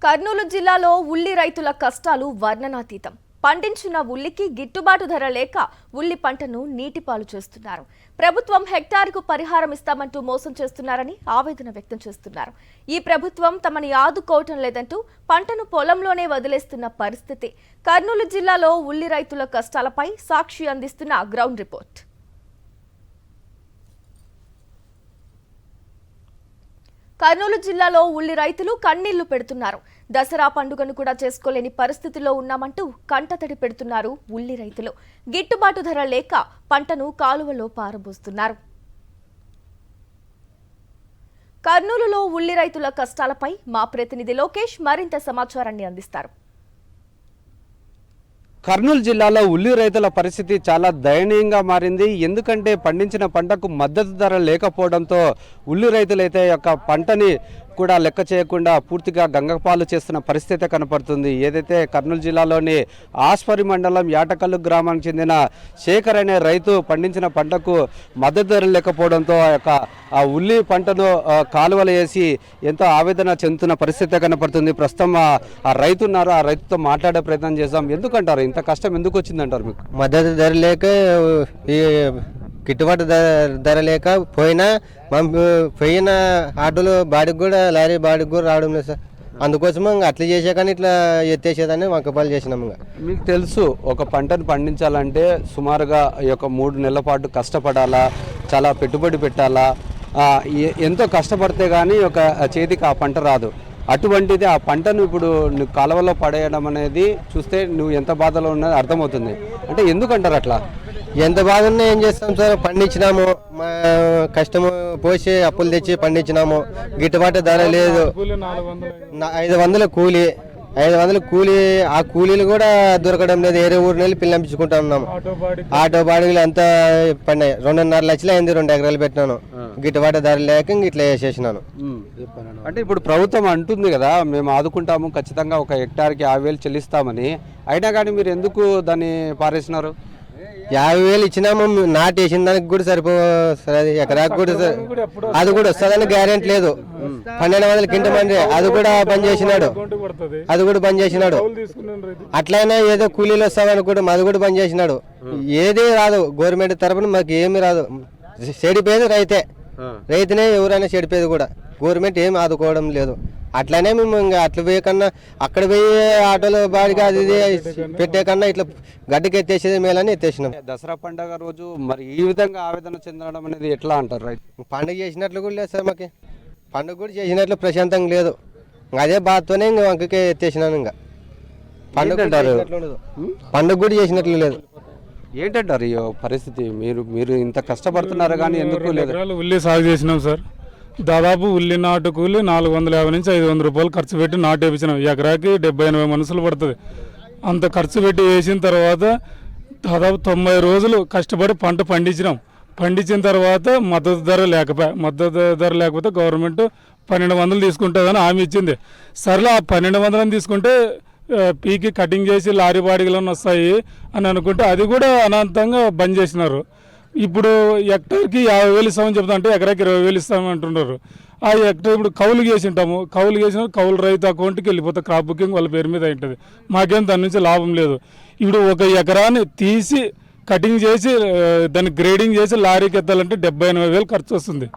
కర్నూలు జిల్లాలో ఉల్లి రైతుల కష్టాలు వర్ణనాతీతం. పండించిన ఉల్లికి గిట్టుబాటు ధర లేక ఉల్లి పంటను నీటిపాలు చేస్తున్నారు. ప్రభుత్వం హెక్టార్కు పరిహారం ఇస్తామంటూ మోసం చేస్తున్నారని ఆవేదన వ్యక్తం చేస్తున్నారు. ఈ ప్రభుత్వం తమని ఆదుకోవటం లేదంటూ పంటను పొలంలోనే వదిలేస్తున్న పరిస్థితి. కర్నూలు జిల్లాలో ఉల్లి రైతుల కష్టాలపై సాక్షి అందిస్తున్న గ్రౌండ్ రిపోర్ట్. కర్నూలు జిల్లాలో ఉల్లి రైతులు కన్నీళ్లు పెడుతున్నారు. దసరా పండుగను కూడా చేసుకోలేని పరిస్థితిలో ఉన్నామంటూ కంటతడి పెడుతున్నారు ఉల్లి రైతులు. గిట్టుబాటు ధర లేక పంటను కాలువలో పారబోస్తున్నారు. కర్నూలులో ఉల్లి రైతుల కష్టాలపై మా ప్రతినిధి లోకేష్ మరింత సమాచారాన్ని అందిస్తారు. కర్నూలు జిల్లాలో ఉల్లి రైతుల పరిస్థితి చాలా దయనీయంగా మారింది. ఎందుకంటే పండించిన పంటకు మద్దతు ధర లేకపోవడంతో ఉల్లి రైతులైతే యొక్క పంటని కూడా లెక్క చేయకుండా పూర్తిగా గంగపాలు చేస్తున్న పరిస్థితి కనపడుతుంది. ఏదైతే కర్నూలు జిల్లాలోని ఆస్పరి మండలం యాటకల్లు గ్రామానికి చెందిన శేఖర్ అనే రైతు పండించిన పంటకు మద్దతు ధర లేకపోవడంతో ఆ ఉల్లి పంటను కాలువలు వేసి ఎంతో ఆవేదన చెందుతున్న పరిస్థితి కనపడుతుంది. ప్రస్తుతం ఆ రైతు ఉన్నారు, ఆ రైతుతో మాట్లాడే ప్రయత్నం చేద్దాం. ఎందుకంటారు ఇంత కష్టం ఎందుకు వచ్చిందంటారు? మీకు మద్దతు ధర లేక ఈ గిట్టుబాటు ధర లేక పోయిన ఆటోలు బాడికి కూడా లారీ బాడికి కూడా రావడం లేదు సార్. అందుకోసం అట్లా చేసే కానీ ఇట్లా ఎత్తేసేదాన్ని వంకపాలు చేసినాము. మీకు తెలుసు, ఒక పంటను పండించాలంటే సుమారుగా ఈ యొక్క 3 నెలల పాటు కష్టపడాలా, చాలా పెట్టుబడి పెట్టాలా, ఎంతో కష్టపడితే కానీ ఒక చేతికి ఆ పంట రాదు. అటువంటిది ఆ పంటను ఇప్పుడు నువ్వు కాలువలో పడేయడం అనేది చూస్తే నువ్వు ఎంత బాధలో ఉన్నది అర్థమవుతుంది. అంటే ఎందుకంటారు అట్లా? ఎంత బాధ ఉన్నా ఏం చేస్తాం సార్, పండించినాము, మా కష్టము పోసి అప్పులు తెచ్చి పండించినాము, గిట్టుబాటు ధర లేదు. 500 కూలీ, 500 కూలీ, ఆ కూలీలు కూడా దొరకడం లేదు. వేరే ఊరు నెల పిల్లంపించుకుంటా ఉన్నాము. ఆటో బాడుగులు అంతా పడినాయి. 2.5 లక్షలు అయింది. 2 ఎకరాలు పెట్టినాను, గిట్టుబాటు ధర లేక ఇట్లా వేసేసినాను. అంటే ఇప్పుడు ప్రభుత్వం అంటుంది కదా, మేము ఆదుకుంటాము, ఖచ్చితంగా ఒక హెక్టార్కి 50,000 చెల్లిస్తామని. అయినా కానీ మీరు ఎందుకు దాన్ని పారేసినారు? 50,000 ఇచ్చినాము, నాటు వేసిన దానికి కూడా సరిపోతుంది. ఎకరాకు కూడా అది కూడా వస్తుందని గ్యారెంటీ లేదు. 1200 కింటమంది అది కూడా బంద్ చేసినాడు. అట్లయినా ఏదో కూలీలు వస్తామని కూడా అది కూడా బంద్ చేసినాడు. ఏది రాదు గవర్నమెంట్ తరఫున, మాకు ఏమి రాదు. చెడిపోయేది రైతునే, ఎవరైనా చెడిపోయేది కూడా. గవర్నమెంట్ ఏమి ఆదుకోవడం లేదు. అట్లనే మేము ఇంకా అట్లా పోయే కన్నా అక్కడ పోయి ఆటోలో బాడిగా అది పెట్టే కన్నా ఇట్లా గడ్డకి ఎత్తేసేది మేలని ఎత్తేసినాం. దసరా పండుగ రోజు మరి ఈ విధంగా ఆవేదన చెందడం అనేది ఎట్లా అంటారు? రైతు పండుగ చేసినట్లు కూడా లేదు సార్, మాకు పండుగ కూడా చేసినట్లు ప్రశాంతంగా లేదు. అదే బాధతోనే ఇంకా వంకకే ఎత్తేసినాను. ఇంకా పండుగ కూడా చేసినట్లు లేదు. ఏంటంటారు ఈ పరిస్థితి? మీరు ఇంత కష్టపడుతున్నారు కానీ ఎందుకు లేదు? ఉల్లి సాగు చేసినాం సార్. దాదాపు ఉల్లి నాటు కూలి 450 నుంచి 500 రూపాయలు ఖర్చు పెట్టి నాటు వేపించినాం. ఎకరాకి 70-80 మనుషులు పడుతుంది. అంత ఖర్చు పెట్టి వేసిన తర్వాత దాదాపు 90 రోజులు కష్టపడి పంట పండించినాం. పండించిన తర్వాత మద్దతు ధర లేకపోతే గవర్నమెంట్ 1200 తీసుకుంటుందని హామీ ఇచ్చింది. సరేలే, ఆ 1200 తీసుకుంటే పీకి కటింగ్ చేసి లారీ బాడిగలను వస్తాయి అని అనుకుంటే అది కూడా అనంతంగా బంద్ చేసినారు. ఇప్పుడు హెక్టార్కి 50,000 ఇస్తామని చెప్తా అంటే ఎకరాకి 20,000 ఇస్తామని అంటున్నారు. ఆ హెక్టార్ ఇప్పుడు కౌలు చేసింటాము, కౌలు చేసిన కౌలు రైతు అకౌంట్కి వెళ్ళిపోతే క్రాప్ బుకింగ్ వాళ్ళ పేరు మీద ఉంటుంది. మాకేం దాని నుంచి లాభం లేదు. ఇప్పుడు ఒక ఎకరాన్ని తీసి కటింగ్ చేసి దాన్ని గ్రేడింగ్ చేసి లారీకి ఎత్తాలంటే 70-80,000 ఖర్చు వస్తుంది.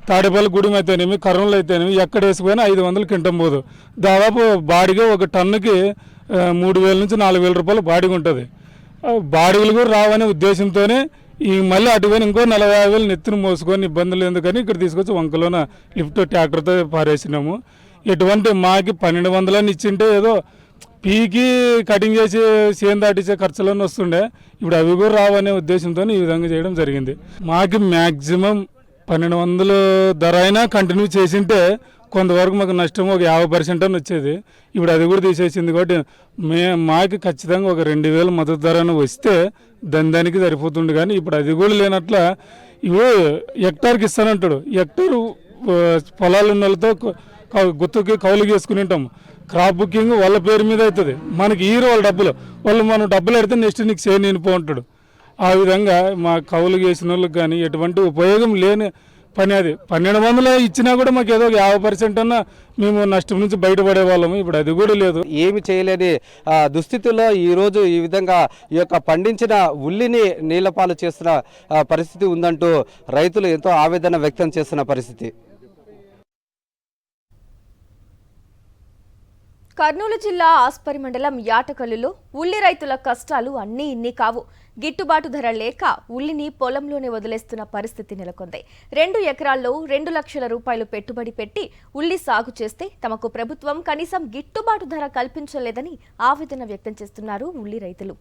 తాడేపల్లి గుడి అయితేనేమి, కర్నూలు అయితేనేమి, ఎక్కడ వేసిపోయినా 500 కింటం పోదు. దాదాపు బాడిగా ఒక టన్నుకి 3,000 నుంచి 4,000 రూపాయలు బాడిగ ఉంటుంది. బాడిగలు కూడా రావనే ఉద్దేశంతోనే ఈ మళ్ళీ అటువైనా ఇంకో 40,000 నెత్తిన మోసుకొని ఇబ్బందులు ఎందుకని ఇక్కడ తీసుకొచ్చి వంకలోన లిఫ్ట్ ట్రాక్టర్తో పారేసినాము. ఎటువంటి మాకి 1200 ఇచ్చింటే ఏదో పీకి కటింగ్ చేసి చేను దాటించే ఖర్చులన్నీ వస్తుండే. ఇప్పుడు అవి కూడా రావనే ఉద్దేశంతో ఈ విధంగా చేయడం జరిగింది. మాకి మ్యాక్సిమం 1200 ధర అయినా కంటిన్యూ చేసింటే కొంతవరకు మాకు నష్టం ఒక 50% అని వచ్చేది. ఇప్పుడు అది కూడా తీసేసింది. కాబట్టి మాకు ఖచ్చితంగా ఒక 2,000 మద్దతు ధర వస్తే దానికి సరిపోతుంది. కానీ ఇప్పుడు అది కూడా లేనట్ల ఇవో హెక్టార్కి ఇస్తానంటాడు. హెక్టారు పొలాలు ఉన్న వాళ్ళతో గుర్తుకి కౌలుకి వేసుకుని ఉంటాము. క్రాప్ బుకింగ్ వాళ్ళ పేరు మీద అవుతుంది. మనకి వాళ్ళ డబ్బులు మనం డబ్బులు పెడితే నెక్స్ట్ నీకు చేను నినిపో అంటాడు. ఆ విధంగా మా కౌలు చేసిన వాళ్ళకి కానీ ఎటువంటి ఉపయోగం లేని పని అది 1200 ఇచ్చినా కూడా మాకు ఏదో 50% అన్నా మేము నష్టం నుంచి బయటపడే వాళ్ళము. ఇప్పుడు అది కూడా లేదు. ఏమి చేయలేని దుస్థితిలో ఈరోజు ఈ విధంగా ఈ యొక్క పండించిన ఉల్లిని నీళ్లపాలు చేస్తున్న పరిస్థితి ఉందంటూ రైతులు ఎంతో ఆవేదన వ్యక్తం చేస్తున్న పరిస్థితి. కర్నూలు జిల్లా ఆస్పరి మండలం యాటకల్లులో ఉల్లి రైతుల కష్టాలు అన్నీ ఇన్ని కావు. గిట్టుబాటు ధర లేక ఉల్లిని పొలంలోనే వదిలేస్తున్న పరిస్థితి నెలకొంది. 2 ఎకరాల్లో 2 లక్షల రూపాయలు పెట్టుబడి పెట్టి ఉల్లి సాగు చేస్తే తమకు ప్రభుత్వం కనీసం గిట్టుబాటు ధర కల్పించలేదని ఆవేదన వ్యక్తం చేస్తున్నారు ఉల్లి రైతులు.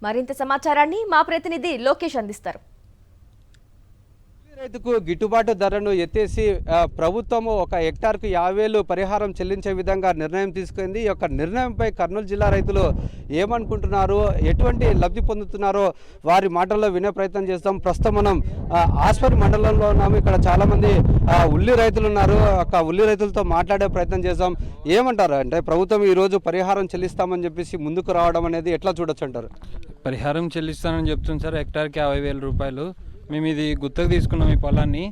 మరింత సమాచారాన్ని మా ప్రతినిధి లోకేష్ అందిస్తారు. రైతుకు గిట్టుబాటు ధరను ఎత్తేసి ప్రభుత్వము 1 హెక్టార్కు 50,000 పరిహారం చెల్లించే విధంగా నిర్ణయం తీసుకుంది. ఈ యొక్క నిర్ణయంపై కర్నూలు జిల్లా రైతులు ఏమనుకుంటున్నారు, ఎటువంటి లబ్ధి పొందుతున్నారో వారి మాటల్లో వినే ప్రయత్నం చేస్తాం. ప్రస్తుతం మనం ఆస్పరి మండలంలో ఉన్నాము. ఇక్కడ చాలామంది ఉల్లి రైతులు ఉన్నారు. ఒక ఉల్లి రైతులతో మాట్లాడే ప్రయత్నం చేస్తాం. ఏమంటారు అంటే ప్రభుత్వం ఈరోజు పరిహారం చెల్లిస్తామని చెప్పేసి ముందుకు రావడం అనేది ఎట్లా చూడొచ్చు అంటారు? పరిహారం చెల్లిస్తానని చెప్తుంది సార్. హెక్టార్కి 50,000 రూపాయలు. మేము ఇది గుత్తకు తీసుకున్నాం. ఈ పొలాన్ని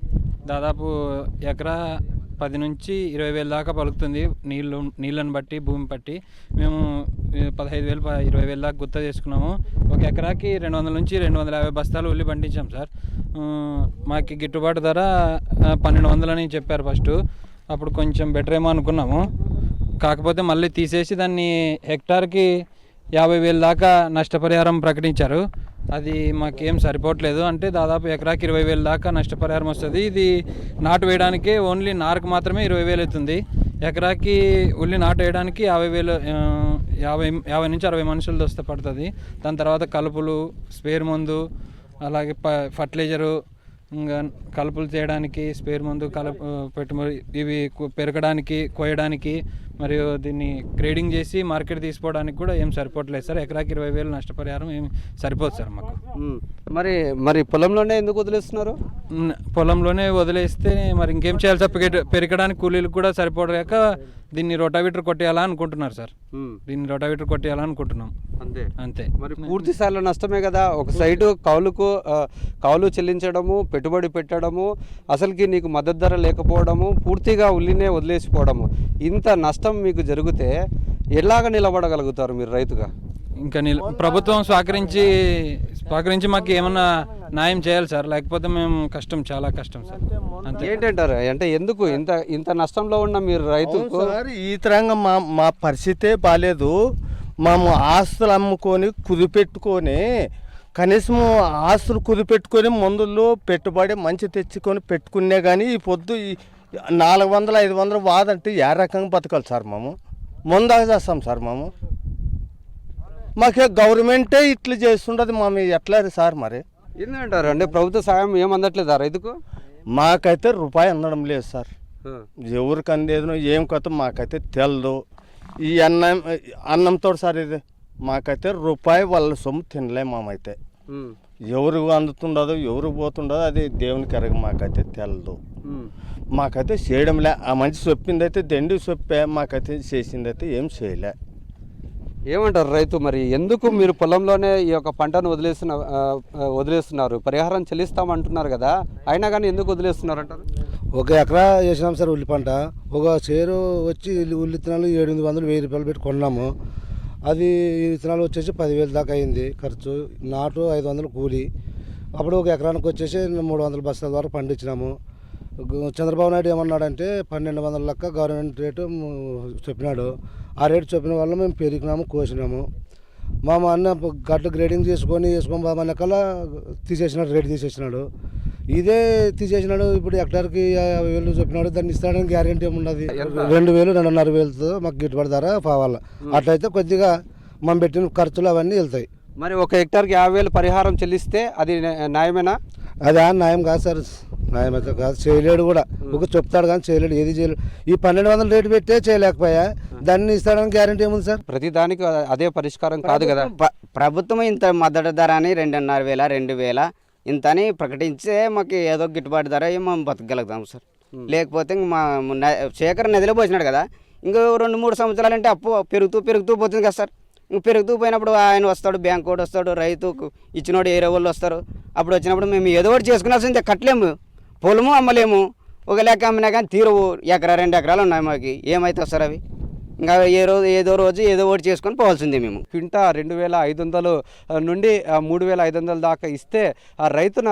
దాదాపు ఎకరా 10 నుంచి 20,000 దాకా పలుకుతుంది. నీళ్ళని బట్టి భూమి బట్టి మేము 15,000 20,000 దాకా గుత్త చేసుకున్నాము. 1 ఎకరాకి 200 నుంచి 250 బస్తాలు ఉల్లి పండించాం సార్. మాకు గిట్టుబాటు ధర 1,200 అని చెప్పారు ఫస్ట్. అప్పుడు కొంచెం బెటర్ ఏమో అనుకున్నాము. కాకపోతే మళ్ళీ తీసేసి దాన్ని హెక్టార్కి 50,000 దాకా నష్టపరిహారం ప్రకటించారు. అది మాకేం సరిపోవట్లేదు. అంటే దాదాపు ఎకరాకి 20,000 దాకా నష్టపరిహారం వస్తుంది. ఇది నాటు వేయడానికే ఓన్లీ నారుకు మాత్రమే 20,000 అవుతుంది. ఎకరాకి ఉల్లి నాటు వేయడానికి 50 నుంచి 60 మనుషులతో వస్తే పడుతుంది. దాని తర్వాత కలుపులు, స్పేర్ మందు, అలాగే ఫర్టిలైజరు, ఇంకా కలుపులు చేయడానికి స్పేర్ మందు, పెట్టుబడి, ఇవి పెరగడానికి, కోయడానికి, మరియు దీన్ని గ్రేడింగ్ చేసి మార్కెట్ తీసుకోవడానికి కూడా ఏం సరిపోవట్లేదు సార్. ఎకరాకి 20,000 నష్టపరిహారం ఏమి సరిపోదు సార్ మాకు. మరి పొలంలోనే ఎందుకు వదిలేస్తున్నారు? పొలంలోనే వదిలేస్తే మరి ఇంకేం చేయాలి సార్? పెరగడానికి కూలీలు కూడా సరిపోలేక దీన్ని రోటావీటర్ కొట్టేయాలా అనుకుంటున్నారు సార్. దీన్ని రోటావీటర్ కొట్టేయాలా అనుకుంటున్నాం. అంతే. మరి పూర్తి స్థాయిలో నష్టమే కదా. ఒక సైడు కౌలు చెల్లించడము, పెట్టుబడి పెట్టడము, అసలుకి నీకు మద్దతు ధర లేకపోవడము, పూర్తిగా ఉల్లినే వదిలేసిపోవడము, ఇంత నష్టం మీకు జరిగితే ఎలాగ నిలబడగలుగుతారు మీరు రైతుగా? ఇంకా ప్రభుత్వం సహకరించి మాకు ఏమన్నా న్యాయం చేయాలి సార్. లేకపోతే మేము కష్టం, చాలా కష్టం సార్. అంతే. ఏంటంటారు అంటే ఎందుకు ఇంత నష్టంలో ఉన్న మీరు రైతుకు? ఈ తరంగా మా పరిస్థితే బాగాలేదు. మేము ఆస్తులు అమ్ముకొని కుదిపెట్టుకొని, కనీసం ఆస్తులు కుదిపెట్టుకొని మందులు పెట్టుబడి మంచి తెచ్చుకొని పెట్టుకునే కానీ ఈ పొద్దు 400-500 వాదంటే ఏ రకంగా బతకాలి సార్? మేము ముందాగా చేస్తాం సార్. మాకే గవర్నమెంటే ఇట్లా చేస్తుండదు. మేము ఎట్లా సార్? మరి ఏంటంటారు అంటే ప్రభుత్వ సాయం ఏం అందట్లేదా రైతుకు? మాకైతే రూపాయి అందడం లేదు సార్. ఎవరికి అందేదో ఏం కొత్త మాకైతే తెలదు. ఈ అన్నంతో సార్ ఇది మాకైతే రూపాయి వాళ్ళ సొమ్ము తినలేము. మామైతే ఎవరు అందుతుండదో ఎవరు పోతుండదో అది దేవునికి ఎరగ మాకైతే తెలదు. మాకైతే చేయడంలే. ఆ మంచి చెప్పింది అయితే దండి చెప్పే, మాకైతే చేసింది అయితే ఏం చేయలే. ఏమంటారు రైతు? మరి ఎందుకు మీరు పొలంలోనే ఈ యొక్క పంటను వదిలేస్తున్నారు? పరిహారం చెల్లిస్తామంటున్నారు కదా, అయినా కానీ ఎందుకు వదిలేస్తున్నారు అంటారు? 1 ఎకరా వేసినాం సార్ ఉల్లి పంట. ఒక చేరు వచ్చి ఉల్లి విత్తనాలు 700 1000 రూపాయలు పెట్టి కొన్నాము. అది విత్తనాలు వచ్చేసి 10,000 దాకా అయింది ఖర్చు. నాటు 500 కూలి. అప్పుడు 1 ఎకరానికి వచ్చేసి 300 బస్తాల వరకు పండించినాము. చంద్రబాబు నాయుడు ఏమన్నాడంటే 1,200 లెక్క గవర్నమెంట్ రేటు చెప్పినాడు. ఆ రేటు చెప్పిన వల్ల మేము పెరిగినాము, కోసినాము. మా అన్న గడ్డ గ్రేడింగ్ వేసుకొని లెక్కలా తీసేసినాడు, రేటు తీసేసినాడు. ఇదే తీసేసినాడు. ఇప్పుడు హెక్టార్కి 50,000 చెప్పినాడు. దాన్ని ఇస్తాడని గ్యారెంటీ ఏమున్నది? 2,000 2,500 మాకు గిట్టుబాటు ధర కావాలి. అట్లయితే కొద్దిగా మనం పెట్టిన ఖర్చులు అవన్నీ వెళ్తాయి. మరి 1 హెక్టార్కి 50,000 పరిహారం చెల్లిస్తే అది న్యాయమేనా? అది న్యాయం కాదు సార్. న్యాయం అయితే కాదు. చేయలేడు కూడా. ఒక చెప్తాడు కానీ చేయలేడు, ఏది చేయలేడు. ఈ 1,200 రేటు పెట్టే చేయలేకపోయా, దాన్ని ఇస్తాడని గ్యారెంటీ ఏముంది సార్? ప్రతి దానికి అదే పరిష్కారం కాదు కదా. ప్రభుత్వం ఇంత మద్దతు ధర అని 2,500 2,000 ఇంత అని ప్రకటించే మాకు ఏదో గిట్టుబాటు ధర మేము బతకగలుగుతాం సార్. లేకపోతే మా శేఖర్ నదిలో పోసినాడు కదా, ఇంకో 2-3 సంవత్సరాలు అంటే అప్పు పెరుగుతూ పోతుంది కదా సార్. పెరుగుతూ పోయినప్పుడు ఆయన వస్తాడు, బ్యాంక్ కూడా వస్తాడు, రైతుకు ఇచ్చినోడు ఏరే వాళ్ళు వస్తారు. అప్పుడు వచ్చినప్పుడు మేము ఏదో ఒకటి చేసుకున్నాల్సిందే, కట్టలేము, పొలము అమ్మలేము. ఒక లెక్క అమ్మినా కానీ తీరవు. ఎకరా 2 ఎకరాలు ఉన్నాయి మాకు, ఏమైతే వస్తారు అవి? ఇంకా ఏదో రోజు ఏదో ఒకటి చేసుకొని పోవాల్సిందే మేము. క్వింటా 2500 నుండి 3500 దాకా ఇస్తే ఆ రైతున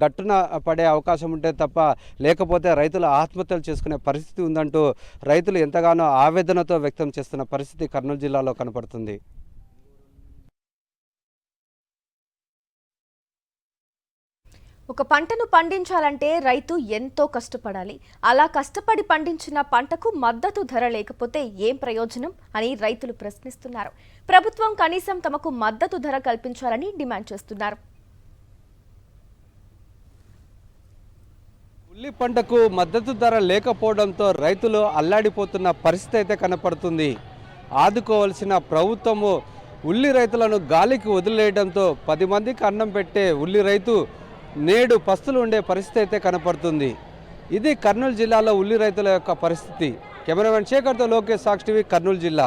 గట్టున పడే అవకాశం ఉంటే తప్ప, లేకపోతే రైతులు ఆత్మహత్యలు చేసుకునే పరిస్థితి ఉందంటూ రైతులు ఎంతగానో ఆవేదనతో వ్యక్తం చేస్తున్న పరిస్థితి కర్నూలు జిల్లాలో కనపడుతుంది. ఒక పంటను పండించాలంటే రైతు ఎంతో కష్టపడాలి. అలా కష్టపడి పండించిన పంటకు మద్దతు ధర లేకపోతే ఏం ప్రయోజనం అని రైతులు ప్రశ్నిస్తున్నారు. ప్రభుత్వం కనీసం తమకు మద్దతు ధర కల్పించాలని డిమాండ్ చేస్తున్నారు. ఉల్లి పంటకు మద్దతు ధర లేకపోవడంతో రైతులు అల్లాడిపోతున్న పరిస్థితి అయితే కనపడుతుంది. ఆదుకోవాల్సిన ప్రభుత్వము ఉల్లి రైతులను గాలికి వదిలేయడంతో 10 మందికి అన్నం పెట్టే ఉల్లి రైతు నేడు పస్తులు ఉండే పరిస్థితి అయితే కనపడుతుంది. ఇది కర్నూలు జిల్లాలో ఉల్లి రైతుల యొక్క పరిస్థితి. కెమెరామెన్ శేఖర్తో లోకేష్, సాక్షి టీవీ, కర్నూలు జిల్లా.